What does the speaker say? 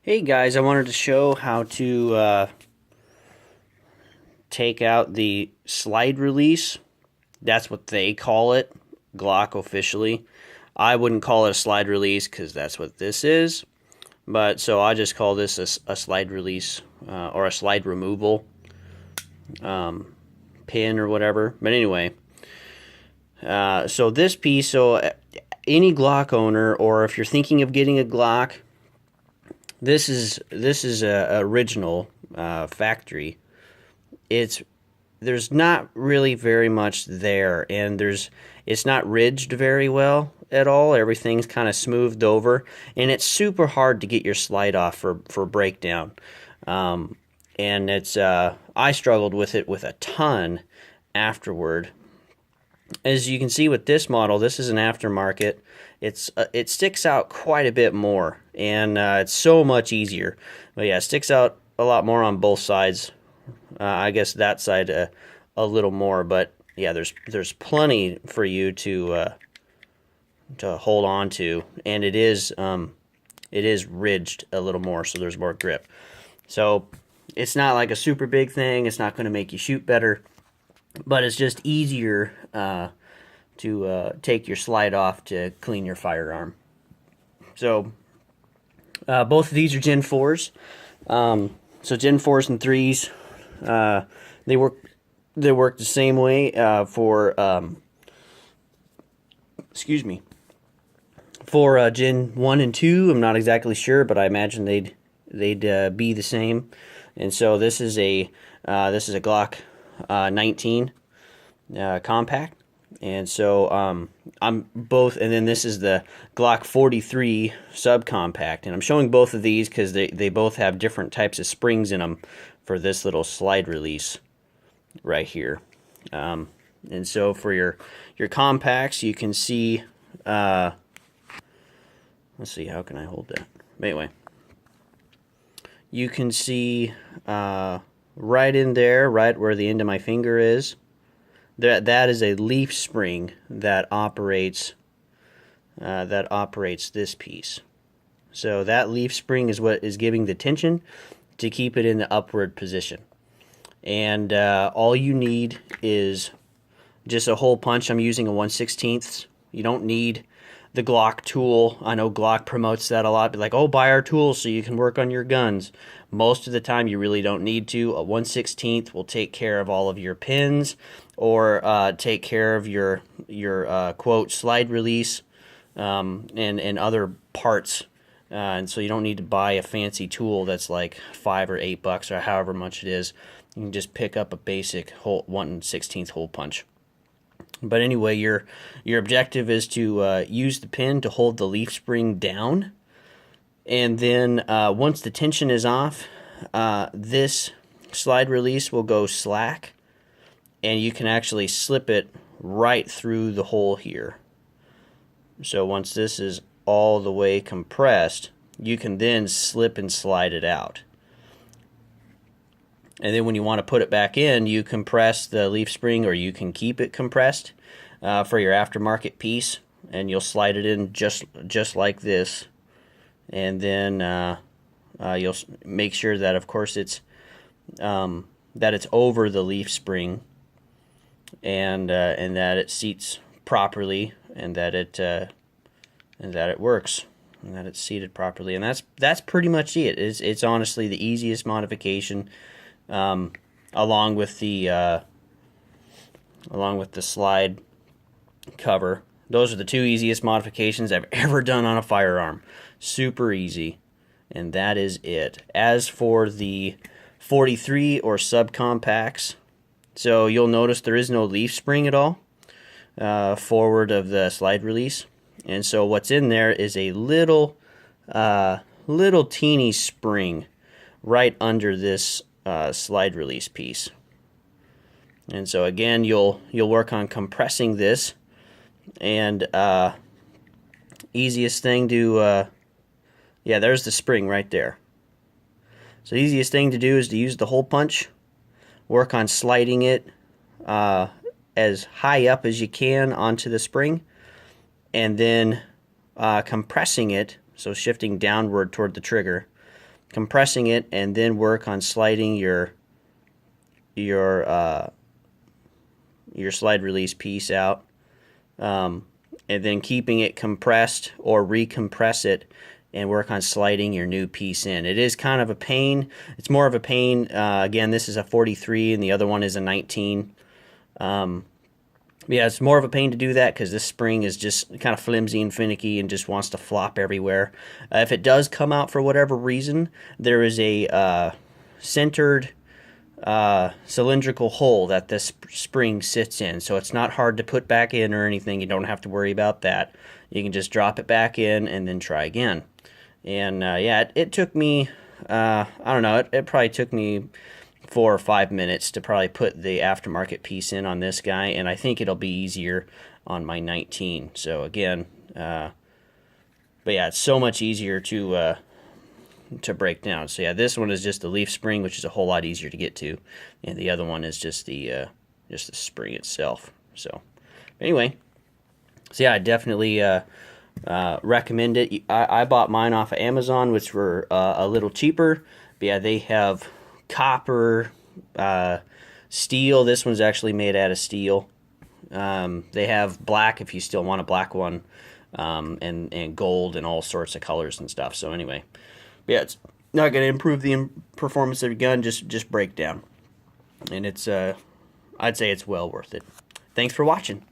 Hey guys, I wanted to show how to take out the slide release. That's what they call it, Glock officially. I wouldn't call it a slide release because that's what this is. But so I just call this a slide release or a slide removal pin or whatever. But anyway, so this piece, any Glock owner, or if you're thinking of getting a Glock, this is a original factory. There's not really very much there, and it's not ridged very well at all. Everything's kind of smoothed over, and it's super hard to get your slide off for breakdown. And it's I struggled with it with a ton afterward. As you can see with this model, this is an aftermarket. It sticks out quite a bit more, and it's so much easier. But yeah, it sticks out a lot more on both sides. I guess that side a little more, but yeah, there's plenty for you to hold on to, and it is ridged a little more, so there's more grip. So it's not like a super big thing. It's not going to make you shoot better, but it's just easier to take your slide off to clean your firearm. So both of these are Gen 4s. So Gen 4s and 3s, they work the same way for for Gen 1 and 2. I'm not exactly sure, but I imagine they'd be the same. And so this is a Glock 19 compact. And so I'm both, and then this is the Glock 43 subcompact, and I'm showing both of these because they both have different types of springs in them for this little slide release right here. And so for your compacts, you can see, let's see, how can I hold that? Anyway, you can see right in there, right where the end of my finger is, that is a leaf spring that operates this piece. So that leaf spring is what is giving the tension to keep it in the upward position. And all you need is just a hole punch. I'm using a 1/16. You don't need the Glock tool. I know Glock promotes that a lot. Be like, oh, buy our tool so you can work on your guns. Most of the time, you really don't need to. A 1/16 will take care of all of your pins, or take care of your quote slide release and other parts. And so you don't need to buy a fancy tool that's like $5 or $8 or however much it is. You can just pick up a basic 1/16 hole punch. But anyway, your objective is to use the pin to hold the leaf spring down, and then once the tension is off, this slide release will go slack, and you can actually slip it right through the hole here. So once this is all the way compressed, you can then slip and slide it out. And then when you want to put it back in, you compress the leaf spring, or you can keep it compressed for your aftermarket piece, and you'll slide it in just like this. And then you'll make sure that, of course, it's over the leaf spring, and that it seats properly, and that it works, and that it's seated properly. And that's pretty much it. It's honestly the easiest modification. Along with the slide cover. Those are the two easiest modifications I've ever done on a firearm. Super easy, and that is it. As for the 43 or subcompacts, so you'll notice there is no leaf spring at all forward of the slide release, and so what's in there is a little teeny spring right under this slide release piece. And so again, you'll work on compressing this, and easiest thing to yeah, there's the spring right there. So the easiest thing to do is to use the hole punch, work on sliding it as high up as you can onto the spring, and then compressing it, so shifting downward toward the trigger, compressing it, and then work on sliding your slide release piece out, and then keeping it compressed, or recompress it and work on sliding your new piece in. It is kind of a pain. It's more of a pain. Again, this is a 43 and the other one is a 19. Yeah, it's more of a pain to do that because this spring is just kind of flimsy and finicky and just wants to flop everywhere. If it does come out for whatever reason, there is a centered cylindrical hole that this spring sits in, so it's not hard to put back in or anything. You don't have to worry about that. You can just drop it back in and then try again. And yeah, it took me, I don't know, it probably took me 4 or 5 minutes to probably put the aftermarket piece in on this guy, and I think it'll be easier on my 19. So again, but yeah, it's so much easier to break down. So yeah, this one is just the leaf spring, which is a whole lot easier to get to, and the other one is just the spring itself. So anyway, so yeah, I definitely recommend it. I bought mine off of Amazon, which were a little cheaper, but yeah, they have copper, steel. This one's actually made out of steel. They have black if you still want a black one, and gold and all sorts of colors and stuff. So anyway, yeah, it's not going to improve the performance of your gun, just breakdown. And it's I'd say it's well worth it. Thanks for watching.